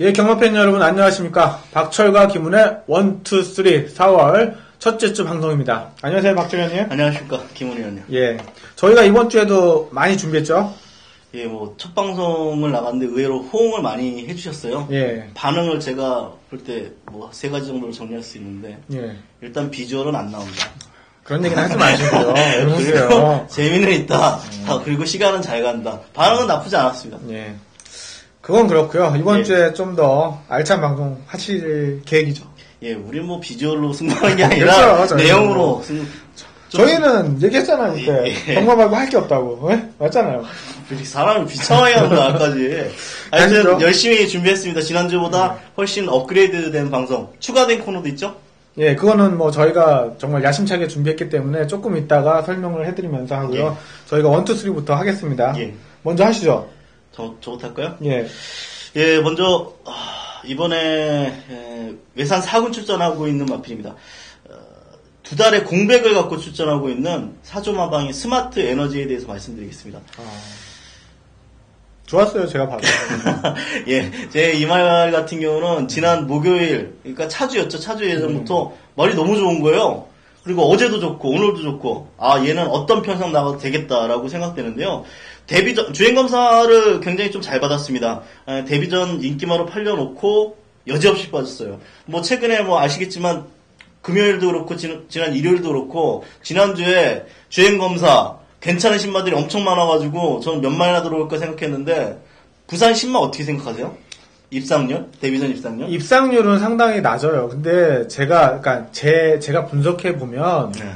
예, 경마팬 여러분 안녕하십니까. 박철과 김훈의 1, 2, 3 4월 첫째 주 방송입니다. 안녕하세요, 박철현님. 안녕하십니까, 김훈 의원님. 예, 저희가 이번 주에도 많이 준비했죠? 예, 첫 방송을 나갔는데 의외로 호응을 많이 해주셨어요. 예. 반응을 제가 볼 때 세 가지 정도로 정리할 수 있는데, 예. 일단 비주얼은 안 나온다. 그런 얘기는 하지 마시고요. 여러분요. 재미는 있다. 그리고 시간은 잘 간다. 반응은 나쁘지 않았습니다. 예. 그건 그렇고요. 이번 예. 주에 좀 더 알찬 방송 하실 계획이죠. 예, 우리 비주얼로 승부하는 게 아니라 그렇죠, 내용으로 저희는 얘기했잖아요, 그때. 예. 경마 말고 할 게 없다고. 예? 맞잖아요. 사람이 비참하게 한다, 아까지. 하여튼 열심히 준비했습니다. 지난주보다 훨씬 업그레이드된 방송. 추가된 코너도 있죠? 예, 그거는 저희가 정말 야심차게 준비했기 때문에 조금 이따가 설명을 해드리면서 하고요. 예. 저희가 1, 2, 3부터 하겠습니다. 예. 먼저 하시죠. 저부터 할까요? 예. 예, 먼저, 이번에, 외산 4군 출전하고 있는 마필입니다. 2달의 공백을 갖고 출전하고 있는 사조마방의 스마트 에너지에 대해서 말씀드리겠습니다. 좋았어요, 제가 봐도. 예, 제 이 말 같은 경우는 지난 목요일, 그러니까 차주였죠. 차주 예전부터 말이 너무 좋은 거예요. 그리고 어제도 좋고, 오늘도 좋고, 얘는 어떤 편성 나가도 되겠다라고 생각되는데요. 데뷔전, 주행검사를 굉장히 좀 잘 받았습니다. 데뷔전 인기마로 팔려놓고 여지없이 빠졌어요. 최근에 아시겠지만, 금요일도 그렇고, 지난 일요일도 그렇고, 지난주에 주행검사, 괜찮은 신마들이 엄청 많아가지고, 저는 몇 마리나 들어올까 생각했는데, 부산 신마 어떻게 생각하세요? 입상률? 데뷔전 입상률? 입상률은 상당히 낮아요. 근데 제가 분석해보면, 네.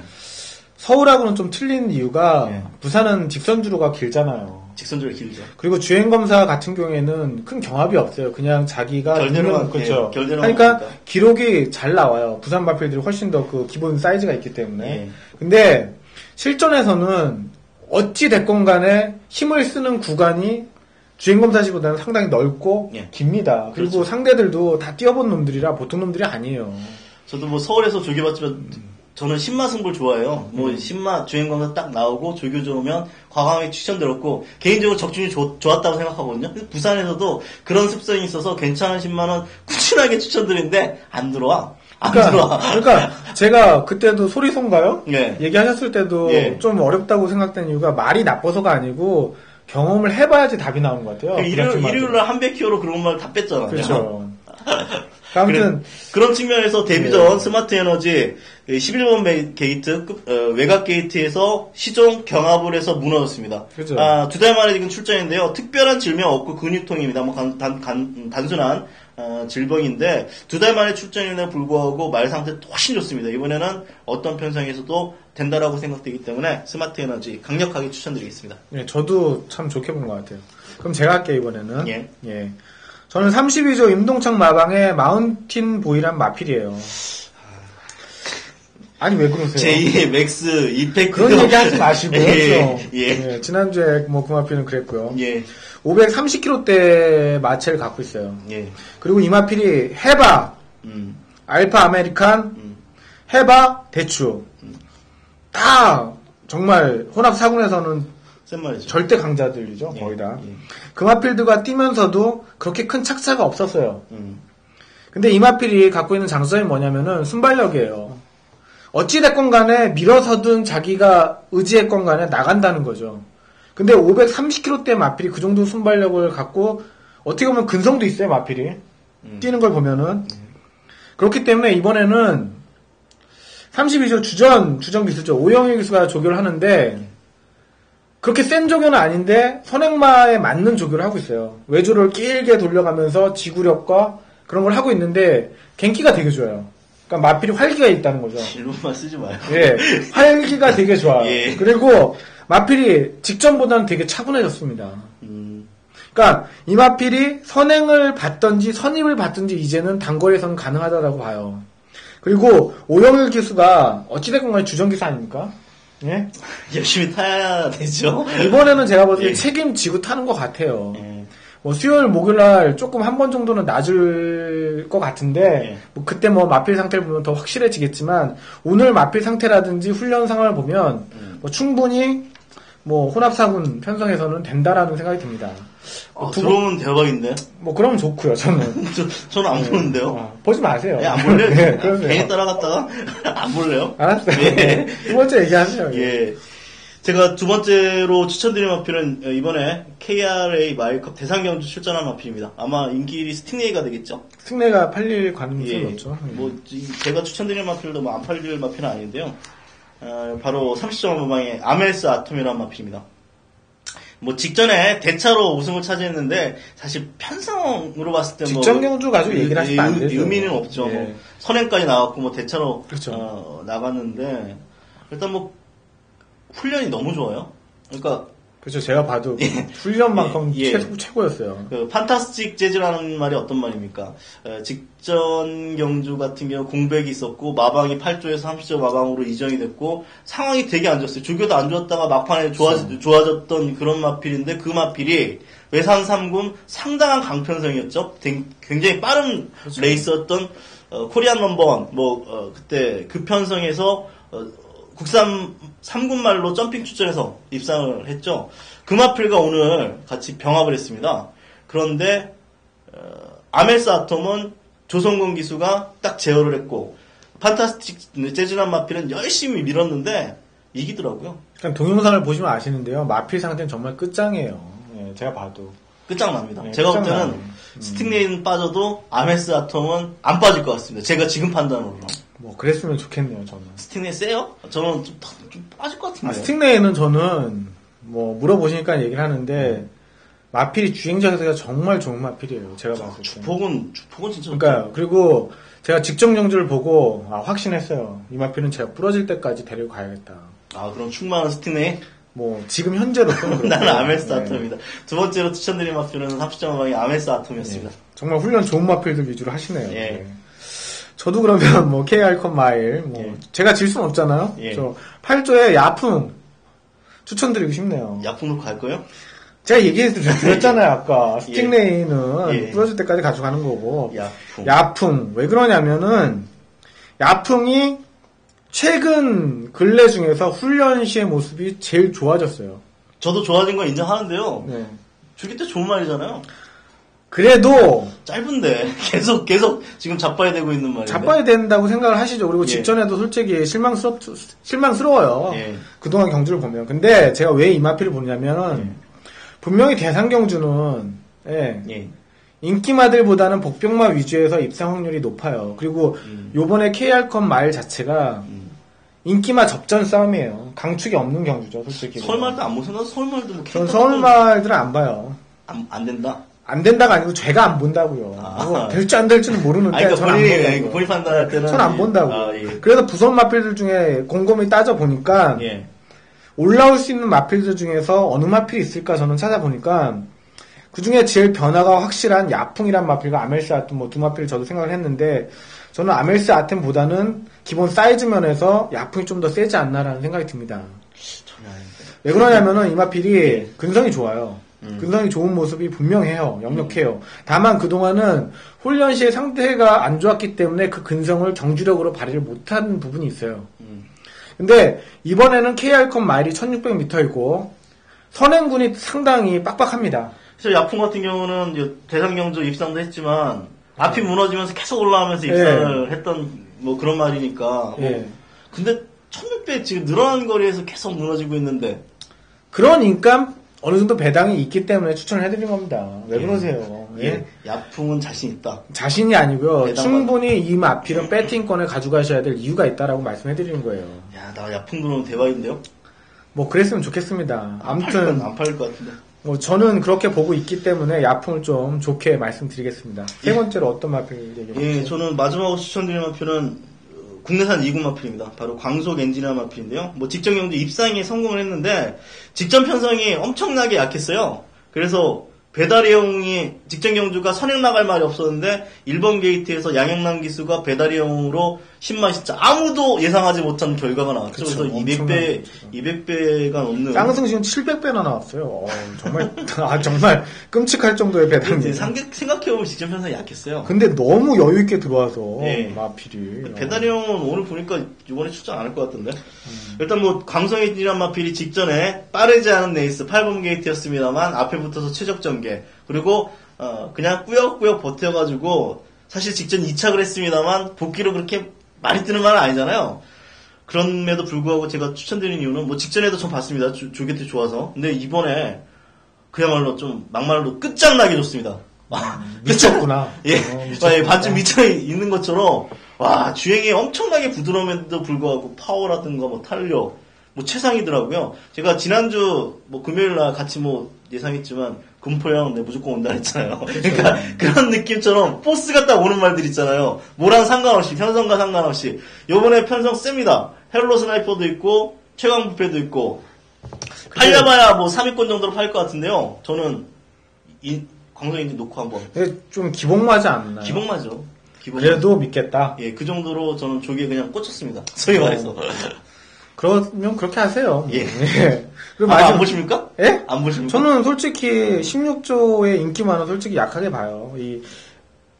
서울하고는 좀 틀린 이유가, 네. 부산은 직선주로가 길잖아요. 직선주로 길죠. 그리고 주행검사 같은 경우에는 큰 경합이 없어요. 그냥 자기가 결대로만, 그렇죠. 결대로만 그러니까 기록이 잘 나와요. 부산 마필들이 훨씬 더 그 기본 사이즈가 있기 때문에. 예. 근데 실전에서는 어찌 됐건 간에 힘을 쓰는 구간이 주행검사시보다는 상당히 넓고 예. 깁니다. 그리고 그렇죠. 상대들도 다 뛰어본 놈들이라 보통 놈들이 아니에요. 저도 서울에서 조교봤지만 저는 신마 승부를 좋아해요. 신마 주행검사 딱 나오고 조교 들어오면 과감하게 추천드렸고 개인적으로 적중이 좋았다고 생각하거든요. 그래서 부산에서도 그런 습성이 있어서 괜찮은 신마는 꾸준하게 추천드리는데 안 들어와. 그러니까 제가 그때도 소리송가요? 예. 얘기하셨을 때도 예. 좀 어렵다고 생각된 이유가 말이 나빠서가 아니고 경험을 해봐야지 답이 나오는 것 같아요. 일요일날 한 백키로로 그런 말 다 뺐잖아요. 그렇죠. 아무튼 그런 측면에서 데뷔전 스마트 에너지 11번 게이트 외곽 게이트에서 시종 경합을 해서 무너졌습니다. 그렇죠. 2달 만에 지금 출전인데요. 특별한 질병 없고 근육통입니다. 단순한 질병인데 2달 만에 출전임에도 불구하고 말 상태도 훨씬 좋습니다. 이번에는 어떤 편성에서도 된다라고 생각되기 때문에 스마트 에너지 강력하게 추천드리겠습니다. 예, 저도 참 좋게 본 것 같아요. 그럼 제가 할게요, 이번에는. 예. 저는 32조 임동창 마방의 마운틴 보이란 마필이에요. 아니, 왜 그러세요? 제2의 맥스 이펙트. 그런 얘기 하지 마시고요. 예. 지난주에 그 마필은 그랬고요. 예. 530kg대 마체를 갖고 있어요. 예. 그리고 이 마필이 해바, 알파 아메리칸, 해바, 대추. 다 정말 혼합 사군에서는 센 말이죠. 절대 강자들이죠. 예. 거의 다. 예. 금화필드가 뛰면서도 그렇게 큰 착차가 없었어요. 근데 이 마필이 갖고 있는 장점이 뭐냐면은 순발력이에요. 어찌됐건 간에 밀어서든 자기가 의지했건 간에 나간다는 거죠. 근데 530kg대 마필이 그 정도 순발력을 갖고 어떻게 보면 근성도 있어요, 마필이. 뛰는 걸 보면은. 그렇기 때문에 이번에는 32조 주전 기수죠. 오영희 기수가 조교를 하는데 그렇게 센 조교는 아닌데 선행마에 맞는 조교를 하고 있어요. 외조를 길게 돌려가면서 지구력과 그런 걸 하고 있는데 갱기가 되게 좋아요. 그러니까 마필이 활기가 있다는 거죠. 일본만 쓰지 마요. 예, 활기가 되게 좋아요. 예. 그리고 마필이 직전보다는 되게 차분해졌습니다. 그러니까 이 마필이 선행을 받든지 선입을 받든지 이제는 단거리에서는 가능하다고 봐요. 그리고 오영일 기수가 어찌됐건 간에 주전 기수 아닙니까? 예? 열심히 타야 되죠. 이번에는 제가 볼 때 예. 책임지고 타는 것 같아요. 예. 수요일, 목요일날 조금 한 번 정도는 낮을 것 같은데, 예. 그때 마필 상태를 보면 더 확실해지겠지만, 오늘 마필 상태라든지 훈련 상황을 보면, 충분히 뭐 혼합사군 편성에서는 된다라는 생각이 듭니다. 들어오면 대박인데? 뭐 그러면 좋고요. 저는. 저는 안 보는데요. 보지 마세요. 안 볼래요? 네, 괜히 따라갔다가 안 볼래요? 알았어요. 예. 두 번째 얘기하세요. 예. 제가 두 번째로 추천드린 마필은 이번에 KRA 마일컵 대상경주 출전한 마필입니다. 아마 인기 1위 스팅레이가 되겠죠? 스팅레이가 팔릴 가능성이 없죠. 뭐 제가 추천드린 마필도 뭐 안 팔릴 마필은 아닌데요. 바로 30점 한방의 아멜스 아톰이라는 마필입니다. 뭐 직전에 대차로 우승을 차지했는데 사실 편성으로 봤을 때 직전 경주 가지고 얘기를 하시면 안 되죠. 의미는 없죠. 예. 뭐 선행까지 나왔고 뭐 대차로 그렇죠. 나갔는데 일단 뭐 훈련이 너무 좋아요. 그러니까 그렇죠. 제가 봐도 훈련만큼 최고였어요. 그 판타스틱 재즈라는 말이 어떤 말입니까? 직전 경주 같은 경우 공백이 있었고 마방이 8조에서 30조 마방으로 이전이 됐고 상황이 되게 안 좋았어요. 조교도 안 좋았다가 막판에 좋아졌던 그런 마필인데 그 마필이 외산 3군 상당한 강편성이었죠. 굉장히 빠른 그렇죠. 레이스였던 코리안 넘버원 그때 그 편성에서 국산 3군 말로 점핑 출전해서 입상을 했죠. 그 마필과 오늘 같이 병합을 했습니다. 그런데 아멜스 아톰은 조성근 기수가 딱 제어를 했고 판타스틱 재즈란 마필은 열심히 밀었는데 이기더라고요. 동영상을 보시면 아시는데요. 마필 상태는 정말 끝장이에요. 예, 제가 봐도. 끝장납니다. 네, 제가 볼 때는 스팅레이는 빠져도 아멜스 아톰은 안 빠질 것 같습니다. 제가 지금 판단으로는. 뭐 그랬으면 좋겠네요. 저는. 스팅레이 세요? 저는 좀 빠질 것 같은데. 스팅레이는 저는 뭐 물어보시니까 얘기를 하는데 마필이 주행자세가 정말 좋은 마필이에요. 제가 봤을 때. 주폭은 진짜. 그러니까요. 그리고 제가 직전 경주를 보고 확신했어요. 이 마필은 제가 부러질 때까지 데리고 가야겠다. 그럼 충만한 스팅레이? 뭐 지금 현재로서는 나는 아멜스 아톰입니다. 두 번째로 추천드린 마필은 30점 한방의 아멜스 아톰이었습니다. 네. 정말 훈련 좋은 마필들 위주로 하시네요. 예. 네. 저도 그러면 뭐 KR컵 마일 제가 질 수는 없잖아요. 예. 저 8조에 야풍 추천드리고 싶네요. 야풍 놓고 갈 거예요? 제가 얘기해드렸잖아요 아까. 스팅레이는 부러질 때까지 가져가는 거고. 야풍. 왜 그러냐면은 야풍이 최근 근래 중에서 훈련 시의 모습이 제일 좋아졌어요. 저도 좋아진 건 인정하는데요. 네. 죽일 때 좋은 말이잖아요. 그래도 짧은데 계속 지금 자빠야 되고 있는 말인데. 자빠야 된다고 생각을 하시죠. 그리고 직전에도 솔직히 실망스러워요. 예. 그동안 경주를 보면. 근데 제가 왜 이 마필을 보냐면은 분명히 대상 경주는 인기마들보다는 복병마 위주에서 입상 확률이 높아요. 그리고 요번에 KR컵 마일 자체가 인기마 접전 싸움이에요. 강축이 없는 경주죠, 솔직히. 서울말도 안 보세요? 서울말도 뭐. 전 서울말들은 안 봐요. 안 된다? 안 된다가 아니고 제가 안 본다고요. 될지 안 될지는 모르는데 그러니까 전 안 본다고요. 본인 판단할 때는 전 안 본다고. 그래서 부선 마필들 중에 곰곰이 따져보니까 올라올 수 있는 마필들 중에서 어느 마필이 있을까 저는 찾아보니까 그 중에 제일 변화가 확실한 야풍이란 마필과 아멜스 아템 두 마필을 저도 생각을 했는데 저는 아멜스 아템보다는 기본 사이즈 면에서 야풍이 좀 더 세지 않나라는 생각이 듭니다. 왜 그러냐면은 이 마필이 근성이 좋아요. 근성이 좋은 모습이 분명해요. 역력해요. 다만 그동안은 훈련 시에 상태가 안 좋았기 때문에 그 근성을 경주력으로 발휘를 못한 부분이 있어요. 근데 이번에는 KR컵 마일이 1600m이고 선행군이 상당히 빡빡합니다. 그래서 야풍 같은 경우는 대상 경주 입상도 했지만 앞이 무너지면서 계속 올라가면서 입상을 했던 뭐 그런 말이니까. 근데 1600 지금 늘어난 거리에서 계속 무너지고 있는데. 그러니까 어느 정도 배당이 있기 때문에 추천을 해드린 겁니다. 왜 그러세요? 야풍은 자신 있다. 자신이 아니고요. 충분히 이 마필은 배팅권을 가져가셔야 될 이유가 있다라고 말씀해드리는 거예요. 야, 나 야풍 들어오면 대박인데요? 뭐 그랬으면 좋겠습니다. 아무튼 안 팔릴 것 같은데. 뭐 저는 그렇게 보고 있기 때문에 야풍을 좀 좋게 말씀드리겠습니다. 세 번째로 어떤 마필 얘기해주세요? 저는 마지막으로 추천드리는 마필은 국내산 2군 마필입니다. 바로 광속 엔지니어 마필인데요. 뭐 직전 경주 입상에 성공을 했는데 직전 편성이 엄청나게 약했어요. 그래서 배다리 형이 직전 경주가 선행 나갈 말이 없었는데 1번 게이트에서 양영남 기수가 배다리 형으로 신맛이 진짜 아무도 예상하지 못한 결과가 나왔죠. 그쵸, 그래서 200배가 넘는. 쌍승 지금 700배나 나왔어요. 정말, 정말 끔찍할 정도의 배당률. 생각해보면 직전 편성이 약했어요. 근데 너무 여유있게 들어와서, 네. 마필이. 배달이 형은 오늘 보니까 이번에 출전 안 할 것 같던데. 일단 뭐, 강성의 진한 마필이 직전에 빠르지 않은 레이스 8번 게이트였습니다만, 앞에 붙어서 최적 전개. 그리고, 그냥 꾸역꾸역 버텨가지고, 사실 직전 2착을 했습니다만, 복귀로 그렇게 많이 뜨는 말은 아니잖아요. 그럼에도 불구하고 제가 추천드리는 이유는 뭐 직전에도 좀 봤습니다. 조개트 좋아서. 근데 이번에 그야말로 좀 막말로 끝장나게 좋습니다. 미쳤구나. 예, 반쯤 미쳐 있는 것처럼 와 주행이 엄청나게 부드러움에도 불구하고 파워라든가 뭐 탄력 뭐 최상이더라고요. 제가 지난주 뭐 금요일날 같이 뭐 예상했지만 금포형 내 무조건 온다 했잖아요. 그러니까 그런 느낌처럼 포스가 딱 오는 말들 있잖아요. 뭐랑 상관없이 편성과 상관없이 요번에 편성 셉니다. 헬로 스나이퍼도 있고 최강 부패도 있고 팔려봐야 뭐 3위권 정도로 팔 것 같은데요. 저는 이 광성인지 놓고 한번 좀 기복맞지 않나요? 기복맞죠. 그래도 믿겠다. 예, 그 정도로 저는 조기에 그냥 꽂혔습니다. 소위 말해서. 그러면 그렇게 하세요. 예. 예. 그리고 안 보십니까? 예? 안 보십니까? 저는 솔직히 16조의 인기만은 솔직히 약하게 봐요. 이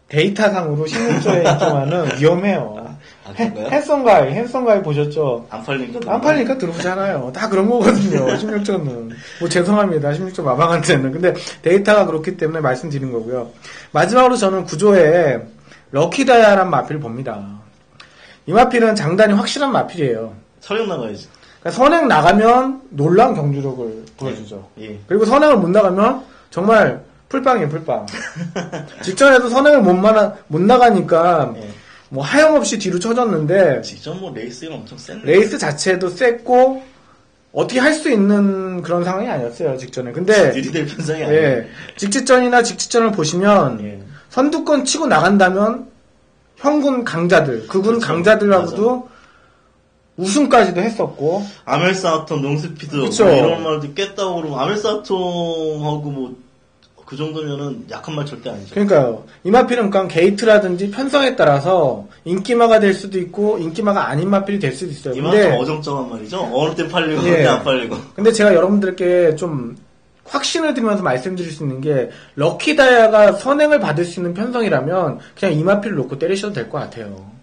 데이터상으로 16조의 인기만은 위험해요. 핸섬가이 보셨죠? 안 팔리니까 들어오잖아요. 다 그런 거거든요. 16조는. 뭐 죄송합니다. 16조 마방한테는. 근데 데이터가 그렇기 때문에 말씀드린 거고요. 마지막으로 저는 구조에 럭키다이아란 마필을 봅니다. 이 마필은 장단이 확실한 마필이에요. 선행 나가야지. 그러니까 선행 나가면 놀라운 경주력을 보여주죠. 예. 그리고 선행을 못 나가면 정말 풀빵이에요, 풀빵. 직전에도 선행을 못 나가니까 예. 뭐 하염없이 뒤로 쳐졌는데 직전 뭐 레이스가 엄청 센 레이스 자체도 셌고 어떻게 할 수 있는 그런 상황이 아니었어요, 직전에. 근데 들이댈 편성이 아니에요. 예. 직지전이나 직지전을 보시면 예. 선두권 치고 나간다면 형군 강자들, 그군 그렇죠. 강자들하고도 맞아. 우승까지도 했었고 아멜사토, 농스피드 뭐 이런 말도 깼다고 그러고 아멜사토하고 뭐 그 정도면은 약한 말 절대 아니죠. 그러니까요. 이 마필은 그러니까 게이트라든지 편성에 따라서 인기마가 될 수도 있고 인기마가 아닌 마필이 될 수도 있어요. 이만큼 어정쩡한 말이죠. 어느 때 팔리고 어느 때 안 팔리고. 근데 제가 여러분들께 좀 확신을 드리면서 말씀드릴 수 있는 게 럭키다이아가 선행을 받을 수 있는 편성이라면 그냥 이 마필을 놓고 때리셔도 될 것 같아요.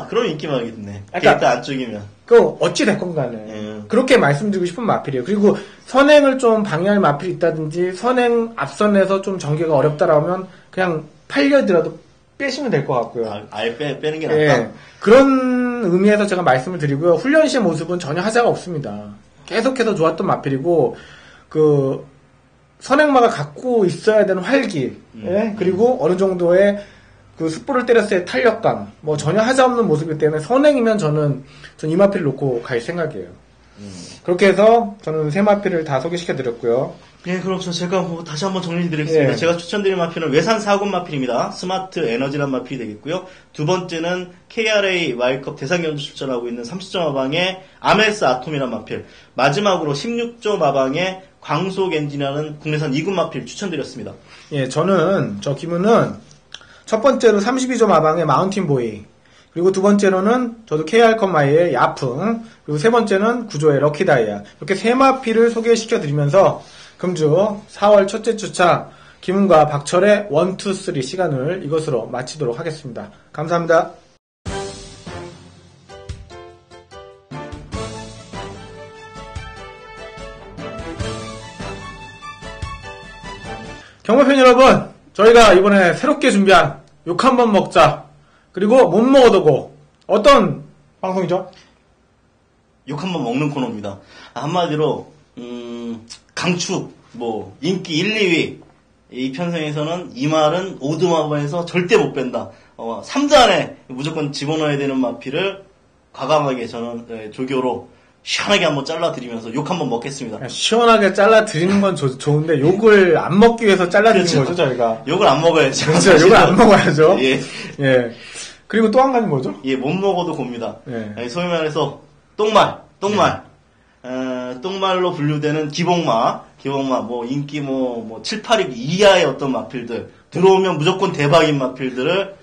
그럼 인기마겠네. 그러니까, 게이트 안쪽이면. 어찌 됐건 간에. 그렇게 말씀드리고 싶은 마필이에요. 그리고 선행을 좀 방해할 마필이 있다든지 선행 앞선에서 좀 전개가 어렵다라고 하면 그냥 팔려더라도 빼시면 될 것 같고요. 아예 빼는 게 낫다? 예. 그런 의미에서 제가 말씀을 드리고요. 훈련 시의 모습은 전혀 하자가 없습니다. 계속해서 좋았던 마필이고 선행마가 갖고 있어야 되는 활기 예? 그리고 어느 정도의 그 숯불을 때렸을 때 탄력감 뭐 전혀 하자 없는 모습이기 때문에 선행이면 전 이 마필을 놓고 갈 생각이에요. 그렇게 해서 저는 세 마필을 다 소개시켜 드렸고요. 예, 그럼 제가 뭐 다시 한번 정리해드리겠습니다. 예. 제가 추천드릴 마필은 외산 4군 마필입니다. 스마트 에너지란 마필이 되겠고요. 두 번째는 KRA 와일드컵 대상 경주 출전하고 있는 30조 마방의 아멜스 아톰이란 마필. 마지막으로 16조 마방의 광속 엔진이라는 국내산 2군 마필 추천드렸습니다. 예, 저 김우는 첫 번째로 32조 마방의 마운틴 보이, 그리고 두 번째로는 저도 KR컵마이의 야풍, 그리고 세 번째는 구조의 럭키다이아. 이렇게 세 마필을 소개시켜 드리면서 금주 4월 첫째 주차 김은과 박철의 1, 2, 3 시간을 이것으로 마치도록 하겠습니다. 감사합니다. 경마팬 여러분, 저희가 이번에 새롭게 준비한 욕 한번 먹자, 그리고 못 먹어도 고, 어떤 방송이죠? 욕 한번 먹는 코너입니다. 한마디로 강축 뭐 인기 1, 2위 이 편성에서는 이 말은 오드마바에서 절대 못 뺀다. 3등 안에 무조건 집어넣어야 되는 마피를 과감하게 저는 조교로 시원하게 한번 잘라드리면서 욕 한번 먹겠습니다. 시원하게 잘라드리는 건 좋은데 욕을 안 먹기 위해서 잘라드리는 그렇죠. 거죠, 저희가. 욕을 안 먹어야죠. 그렇죠. 욕을 안 먹어야죠. 예. 예. 그리고 또 한 가지 뭐죠? 예, 못 먹어도 곱니다. 예. 소위 말해서 똥말. 똥말로 분류되는 기복마, 뭐 인기 뭐 7, 8위 이하의 어떤 마필들 들어오면 무조건 대박인 마필들을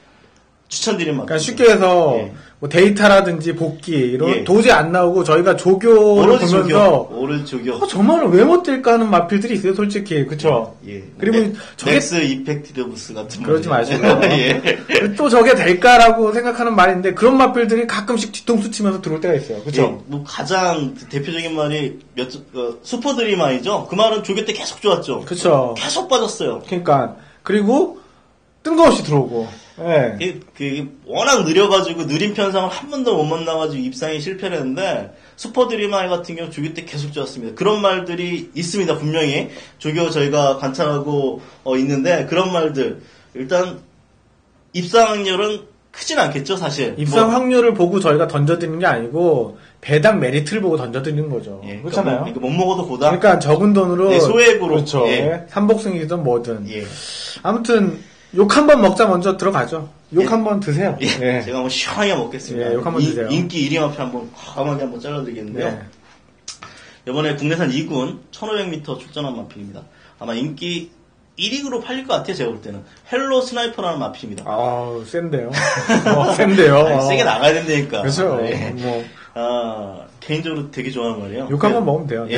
추천드린 마필. 그러니까 쉽게 해서 뭐 데이터라든지 복귀 이런 예. 도저히 안 나오고 저희가 조교를 보면서 오로지 조교. 정말 왜 못 뛸까 하는 마필들이 있어요, 솔직히. 그쵸? 예. 그리고 저게 맥스 이펙티드부스 같은 그러지 마시고 예. 또 저게 될까라고 생각하는 말인데 그런 마필들이 가끔씩 뒤통수 치면서 들어올 때가 있어요. 그쵸? 예. 뭐 가장 대표적인 말이 슈퍼드림아이죠. 그 말은 조교 때 계속 좋았죠. 그쵸? 계속 빠졌어요. 그러니까 그리고 뜬금없이 들어오고. 예. 그게 워낙 느려가지고 느린 편성을 한 번도 못 만나가지고 입상이 실패를 했는데 슈퍼드림아이 같은 경우 조교 때 계속 좋았습니다. 그런 말들이 있습니다. 분명히 조교 저희가 관찰하고 있는데 그런 말들 일단 입상 확률은 크진 않겠죠 사실. 입상 확률을 보고 저희가 던져드리는 게 아니고 배당 메리트를 보고 던져드리는 거죠. 예, 그렇잖아요. 그러니까 못 먹어도 고다. 그러니까 적은 돈으로 네, 소액으로 그렇죠. 예. 삼복승이든 뭐든. 예. 아무튼 욕 한번 먹자 먼저 들어가죠. 욕 한번 드세요. 예. 예. 제가 한번 시원하게 먹겠습니다. 예, 욕 한번 드세요. 인기 1위 마표 한번 과감하게 한번 잘라드리겠는데요. 네. 이번에 국내산 2군 1500m 출전한 마필입니다. 아마 인기 1위로 팔릴 것 같아요. 제가 볼 때는 헬로 스나이퍼라는 마필입니다. 아우 센데요. 센데요. 아니, 세게 나가야 된다니까. 그렇죠. 네. 뭐 개인적으로 되게 좋아하는 말이에요. 욕 한번 먹으면 돼요. 예.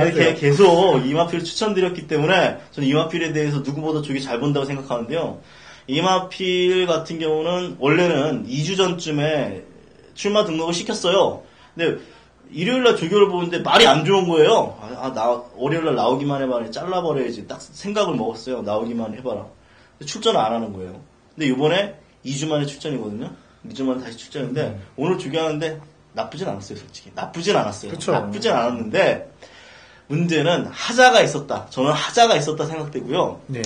이렇게 계속 이마필을 추천드렸기 때문에 저는 이마필에 대해서 누구보다 조기 잘 본다고 생각하는데요. 이마필 같은 경우는 원래는 2주 전쯤에 출마 등록을 시켰어요. 근데 일요일날 조교를 보는데 말이 안 좋은 거예요. 월요일날 나오기만 해봐라. 잘라버려야지. 딱 생각을 먹었어요. 나오기만 해봐라. 출전을 안 하는 거예요. 근데 이번에 2주 만에 출전이거든요. 2주 만에 다시 출전인데 오늘 조교하는데 나쁘진 않았어요, 솔직히. 나쁘진 않았어요. 그쵸. 나쁘진 않았는데 문제는 하자가 있었다. 저는 하자가 있었다 생각되고요. 네.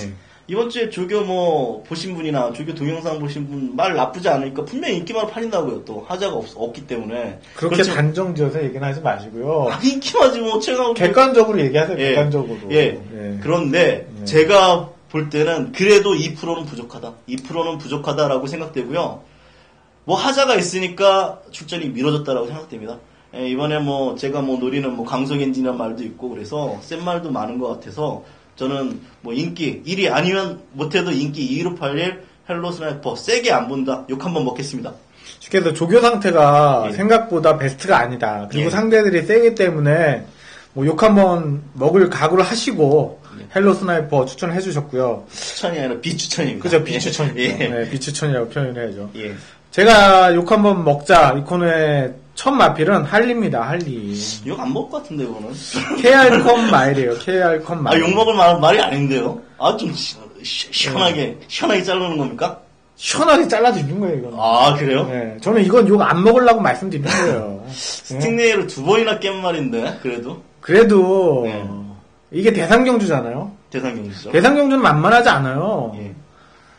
이번 주에 조교 보신 분이나 조교 동영상 보신 분 말 나쁘지 않으니까 분명히 인기만 팔린다고요. 또 하자가 없기 때문에. 그렇게 그렇죠. 단정지어서 얘기는 하지 마시고요. 인기만지 제가 객관적으로 얘기하세요. 예. 객관적으로. 예. 예. 그런데 예. 제가 볼 때는 그래도 2%는 부족하다. 2%는 부족하다라고 생각되고요. 하자가 있으니까 출전이 미뤄졌다라고 생각됩니다. 예, 이번에 제가 노리는 강성엔진이라는 말도 있고 그래서 센 말도 많은 것 같아서 저는 인기 1위 아니면 못해도 인기 2위로 팔릴 헬로 스나이퍼 세게 안 본다. 욕 한번 먹겠습니다. 쉽게 해서 조교 상태가 예. 생각보다 베스트가 아니다. 그리고 예. 상대들이 세기 때문에 욕 한번 먹을 각오를 하시고 헬로 스나이퍼 추천을 해주셨고요. 추천이 아니라 비추천입니다. 그죠, 비추천입니다. 예. 네, 비추천이라고 표현해야죠. 예. 제가 욕 한번 먹자 이 코너의 첫 마필은 할리입니다. 할리. 욕 안 먹을 것 같은데 이거는. KR컴 마일이에요. KR컴 마일. 욕 먹을 말이 아닌데요. 좀 시원하게 자르는 겁니까? 시원하게 잘라주는 거예요, 이건. 그래요? 네, 저는 이건 욕 안 먹으려고 말씀드리는 거예요. 스틱네일을 2번이나 깬 말인데 그래도 네. 이게 대상경주잖아요. 대상경주죠. 대상경주는 만만하지 않아요. 예.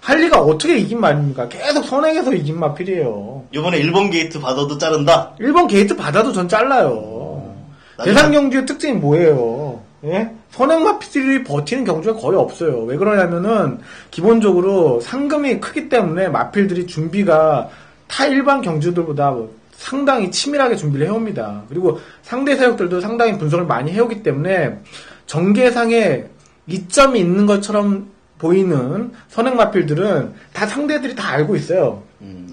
할리가 어떻게 이긴 말입니까? 계속 선행해서 이긴 마필이에요. 이번에 1번 게이트 받아도 자른다? 1번 게이트 받아도 전 잘라요. 대상경주의 특징이 뭐예요? 예? 선행 마필이 버티는 경주가 거의 없어요. 왜 그러냐면은 기본적으로 상금이 크기 때문에 마필들이 준비가 타 일반 경주들보다 상당히 치밀하게 준비를 해옵니다. 그리고 상대 세력들도 상당히 분석을 많이 해오기 때문에 전개상에 이점이 있는 것처럼 보이는 선행 마필들은 다 상대들이 다 알고 있어요.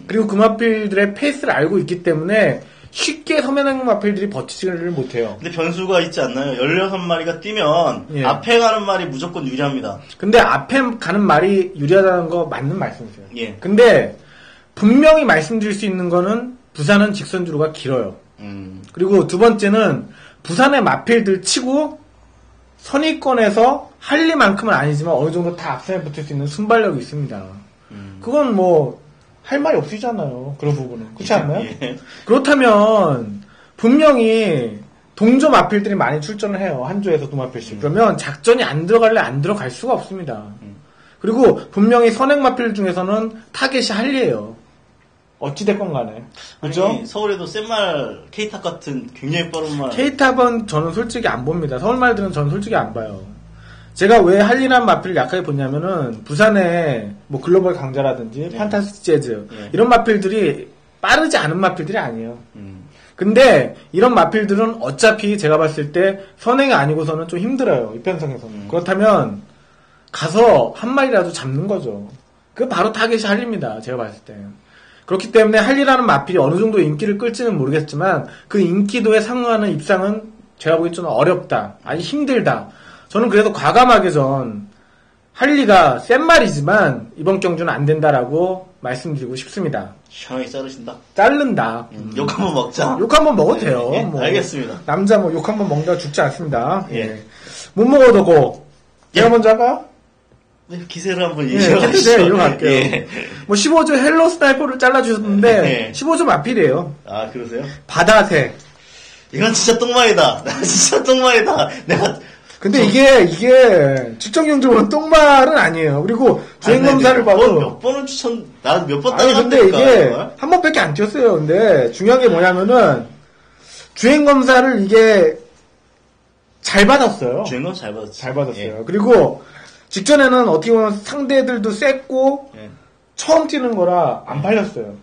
그리고 그 마필들의 페이스를 알고 있기 때문에 쉽게 선행 마필들이 버티지를 못해요. 근데 변수가 있지 않나요? 16마리가 뛰면 예. 앞에 가는 말이 무조건 유리합니다. 근데 앞에 가는 말이 유리하다는 거 맞는 말씀이세요. 예. 근데 분명히 말씀드릴 수 있는 거는 부산은 직선주로가 길어요. 그리고 두 번째는 부산의 마필들 치고 선의권에서 할리만큼은 아니지만 어느 정도 다 앞선에 붙을 수 있는 순발력이 있습니다. 그건 할 말이 없으시잖아요. 그런 부분은. 그렇지 않나요? 예. 그렇다면 분명히 동조 마필들이 많이 출전을 해요. 한 조에서 두 마필씩. 그러면 작전이 안 들어갈래 안 들어갈 수가 없습니다. 그리고 분명히 선행 마필 중에서는 타겟이 할리예요. 어찌됐건 간에. 그죠? 아니, 서울에도 센말 K탑 같은 굉장히 빠른 말. K탑은 저는 솔직히 안 봅니다. 서울 말들은 저는 솔직히 안 봐요. 제가 왜 할리란 마필을 약하게 보냐면은 부산에 글로벌 강자라든지 판타스틱 재즈 이런 마필들이 빠르지 않은 마필들이 아니에요. 근데 이런 마필들은 어차피 제가 봤을 때 선행이 아니고서는 좀 힘들어요. 이편성에서는. 그렇다면 가서 한 마리라도 잡는 거죠. 그 바로 타겟이 할리입니다. 제가 봤을 때. 그렇기 때문에 할리라는 마필이 어느 정도 인기를 끌지는 모르겠지만 그 인기도에 상응하는 입상은 제가 보기엔 좀 어렵다. 아니 힘들다. 저는 그래도 과감하게 할리가 센 말이지만 이번 경주는 안 된다라고 말씀드리고 싶습니다. 시원하게 자르신다? 자른다. 욕 한번 먹자. 욕 한번 먹어도 돼요. 예, 알겠습니다. 남자 욕 한번 먹는다 죽지 않습니다. 예. 예. 못 먹어도 고. 제가 먼저 할까요? 네, 기세를 한번 이어가시죠. 네, 이어갈게요. 예. 15조 헬로 스나이퍼를 잘라주셨는데, 예. 15조 마필이에요. 아, 그러세요? 바다새. 이건 진짜 똥말이다. 진짜 똥말이다. 근데 이게, 측정 경적으로는 똥말은 아니에요. 그리고 주행검사를 봐도. 몇 번은 난 몇 번 아니, 근데 이게, 한 번밖에 안 튀었어요. 근데, 중요한 게 뭐냐면은, 주행검사를 이게, 잘 받았어요. 주행검사 잘 받았어요. 잘 받았어요. 예. 그리고, 직전에는 어떻게 보면 상대들도 셌고, 예. 처음 뛰는 거라 안 팔렸어요.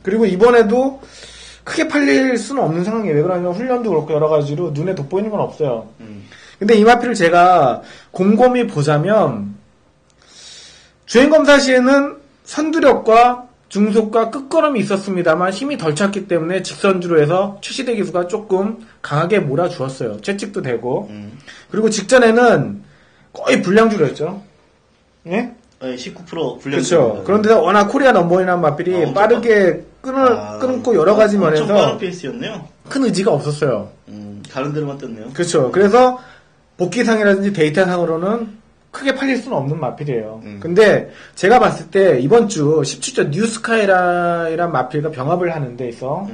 그리고 이번에도 크게 팔릴 수는 없는 상황이에요. 왜 그러냐면 훈련도 그렇고 여러 가지로 눈에 돋보이는 건 없어요. 근데 이 마필을 제가 곰곰이 보자면, 주행검사 시에는 선두력과 중속과 끝걸음이 있었습니다만 힘이 덜 찼기 때문에 직선주로 해서 최시대 기수가 조금 강하게 몰아주었어요. 채찍도 되고. 그리고 직전에는 거의 불량주로였죠. 예? 19% 불량주. 그렇죠. 그런데 워낙 코리아 넘버원이라는 마필이 빠르게 끊고 여러 가지 면에서 엄청 빠른 페이스였네요. 큰 의지가 없었어요. 가는 대로만 떴네요. 그렇죠. 그래서 복귀상이라든지 데이터상으로는 크게 팔릴 수는 없는 마필이에요. 근데 제가 봤을 때 이번 주 17조 뉴스카이라는 마필과 병합을 하는 데 있어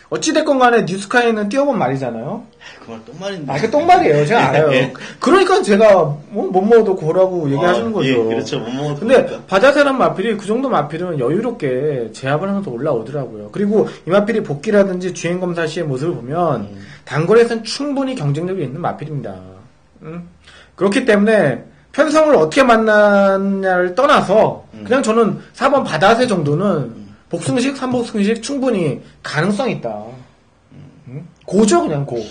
어찌됐건 간에 뉴스카이는 뛰어본 말이잖아요. 그말 똥말인데. 그 똥말이에요. 제가 알아요. 그러니까 제가 못 먹어도 고라고 얘기하시는 거죠. 예, 그렇죠. 못 먹어도 근데 고니까. 바다사람 마필이 그 정도 마필은 여유롭게 제압을 하면서 올라오더라고요. 그리고 이 마필이 복귀라든지 주행검사 시의 모습을 보면 단거리에서는 충분히 경쟁력이 있는 마필입니다. 그렇기 때문에 편성을 어떻게 만났냐를 떠나서 그냥 저는 4번 바다새 정도는 복승식, 3복승식 충분히 가능성이 있다. 고죠, 그냥 고.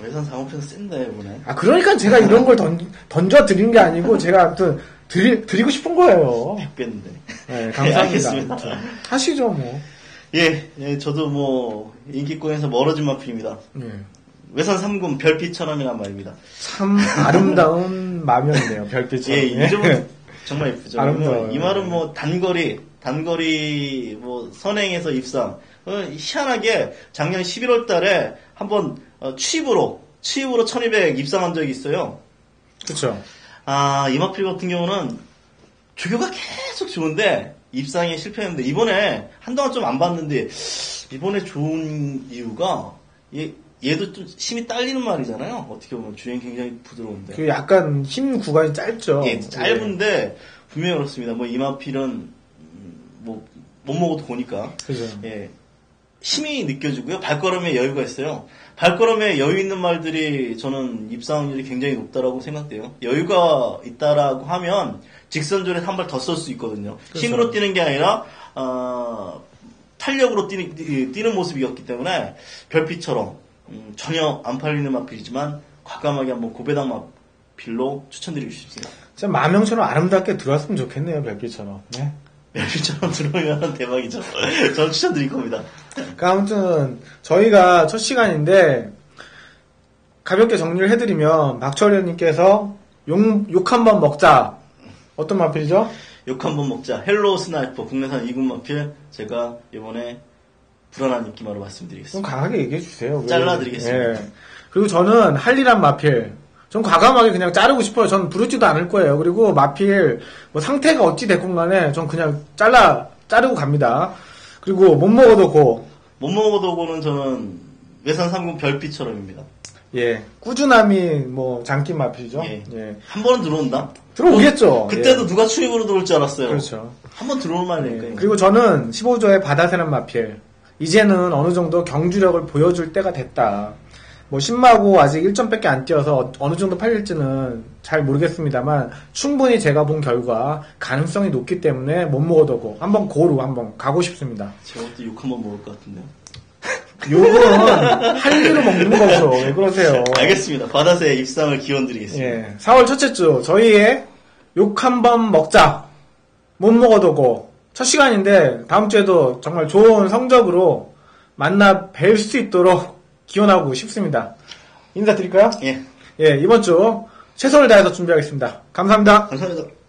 외산 상업에서 센데, 이번에. 그러니까 제가 이런 걸 던져 드린 게 아니고, 제가 아무튼 드리고 싶은 거예요. 100배인데. 네, 감사합니다. 알겠습니다. 하시죠, 뭐. 예, 저도 인기권에서 멀어진 마필입니다. 외산 3군 별빛처럼이란 말입니다. 참 아름다운 마명이네요, 별빛처럼. 예, 이 점은 정말 예쁘죠. 아름다워요. 이 말은 단거리 선행에서 입상. 희한하게 작년 11월 달에 한번 취입으로 1200 입상한 적이 있어요. 그쵸. 이 마필 같은 경우는 조교가 계속 좋은데 입상에 실패했는데 이번에 한동안 좀 안 봤는데 이번에 좋은 이유가 얘도 좀 힘이 딸리는 말이잖아요. 어떻게 보면 주행 굉장히 부드러운데. 그 약간 힘 구간이 짧죠. 예, 짧은데 분명히 그렇습니다. 이 마필은 못 먹어도 고니까. 그죠. 예. 힘이 느껴지고요. 발걸음에 여유가 있어요. 발걸음에 여유 있는 말들이 저는 입상률이 굉장히 높다라고 생각돼요. 여유가 있다라고 하면 직선줄에 한 발 더 쏠 수 있거든요. 그렇죠. 힘으로 뛰는 게 아니라 탄력으로 뛰는 모습이었기 때문에 별빛처럼 전혀 안 팔리는 마필이지만 과감하게 한번 고배당 마필로 추천드리고 싶습니다. 진짜 마명처럼 아름답게 들어왔으면 좋겠네요, 별빛처럼. 네. 별빛처럼 들어오면 대박이죠. 저는 추천드릴 겁니다. 아무튼 저희가 첫 시간인데 가볍게 정리를 해드리면 박철현님께서 욕 한번 먹자. 어떤 마필이죠? 욕 한번 먹자. 헬로 스나이퍼 국내산 2군 마필 제가 이번에 불안한 인기마로 말씀드리겠습니다. 좀 강하게 얘기해주세요. 잘라드리겠습니다. 예. 그리고 저는 할리란 마필 좀 과감하게 그냥 자르고 싶어요. 전 부르지도 않을 거예요. 그리고 마필 상태가 어찌 됐건 간에 전 그냥 자르고 갑니다. 그리고 못 먹어도 고. 못 먹어도 고는 저는 외산 3군 별빛처럼입니다. 예. 꾸준함이 장기 마필이죠. 예. 한 번은 들어온다. 들어오겠죠. 그때도 예. 누가 추입으로 들어올 줄 알았어요. 그렇죠. 한 번 들어올 만하니까. 예. 그리고 저는 15조의 바다새는 마필. 이제는 어느 정도 경주력을 보여줄 때가 됐다. 신마고 아직 1점밖에 안 뛰어서 어느 정도 팔릴지는 잘 모르겠습니다만 충분히 제가 본 결과 가능성이 높기 때문에 못 먹어도 고 한번 가고 싶습니다. 제가 또 욕 한번 먹을 것 같은데요. 욕은 할리로 먹는 거죠. 왜 그러세요? 알겠습니다. 바다새 입상을 기원드리겠습니다. 예. 4월 첫째 주 저희의 욕 한번 먹자. 못 먹어도 고 첫 시간인데 다음 주에도 정말 좋은 성적으로 만나 뵐 수 있도록 기원하고 싶습니다. 인사드릴까요? 예. 예, 이번 주 최선을 다해서 준비하겠습니다. 감사합니다. 감사합니다.